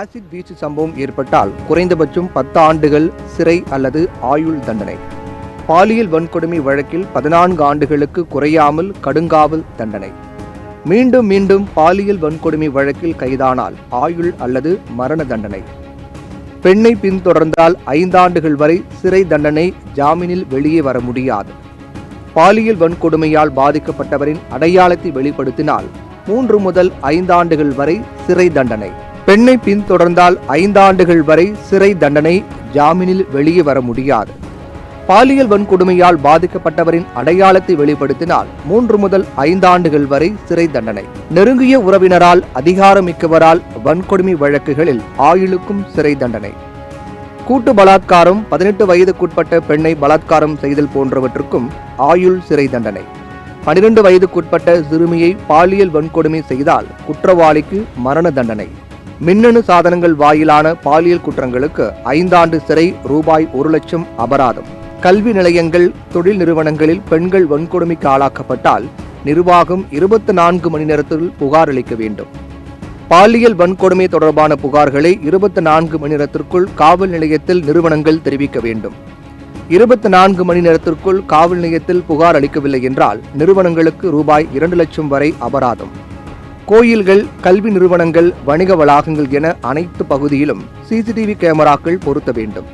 Acid வீச்சு சம்பவம் ஏற்பட்டால் குறைந்தபட்சம் 10 ஆண்டுகள் சிறை அல்லது ஆயுள் தண்டனை. பாலியல் வன்கொடுமை வழக்கில் 14 ஆண்டுகளுக்கு குறையாமல் கடுங்காவல் தண்டனை. மீண்டும் மீண்டும் பாலியல் வன்கொடுமை வழக்கில் கைதானால் ஆயுள் அல்லது மரண தண்டனை. பெண்ணை பின்தொடர்ந்தால் 5 ஆண்டுகள் வரை சிறை தண்டனை, ஜாமீனில் வெளியே வர முடியாது. பாலியல் வன்கொடுமையால் பாதிக்கப்பட்டவரின் அடையாளத்தை வெளிப்படுத்தினால் 3 முதல் 5 ஆண்டுகள் வரை சிறை தண்டனை. பெண்ணை பின்தொடர்ந்தால் 5 ஆண்டுகள் வரை சிறை தண்டனை, ஜாமீனில் வெளியே வர முடியாது. பாலியல் வன்கொடுமையால் பாதிக்கப்பட்டவரின் அடையாளத்தை வெளிப்படுத்தினால் 3 முதல் 5 ஆண்டுகள் வரை சிறை தண்டனை. நெருங்கிய உறவினரால், அதிகாரமிக்கவரால் வன்கொடுமை வழக்குகளில் ஆயுளுக்கும் சிறை தண்டனை. கூட்டு பலாத்காரம், 18 வயதுக்குட்பட்ட பெண்ணை பலாத்காரம் செய்தல் போன்றவற்றுக்கும் ஆயுள் சிறை தண்டனை. 12 வயதுக்குட்பட்ட சிறுமியை பாலியல் வன்கொடுமை செய்தால் குற்றவாளிக்கு மரண தண்டனை. மின்னணு சாதனங்கள் வாயிலான பாலியல் குற்றங்களுக்கு 5 ஆண்டு சிறை, ரூபாய் 1 லட்சம் அபராதம். கல்வி நிலையங்கள், தொழில் நிறுவனங்களில் பெண்கள் வன்கொடுமைக்கு ஆளாக்கப்பட்டால் நிர்வாகம் 24 மணி நேரத்தில் புகார் அளிக்க வேண்டும். பாலியல் வன்கொடுமை தொடர்பான புகார்களை 24 மணி நேரத்திற்குள் காவல் நிலையத்தில் நிறுவனங்கள் தெரிவிக்க வேண்டும். 24 மணி நேரத்திற்குள் காவல் நிலையத்தில் புகார் அளிக்கவில்லை என்றால் நிறுவனங்களுக்கு ரூபாய் 2 லட்சம் வரை அபராதம். கோயில்கள், கல்வி நிறுவனங்கள், வணிக வளாகங்கள் என அனைத்து பகுதியிலும் CCTV கேமராக்கள் பொருத்த வேண்டும்.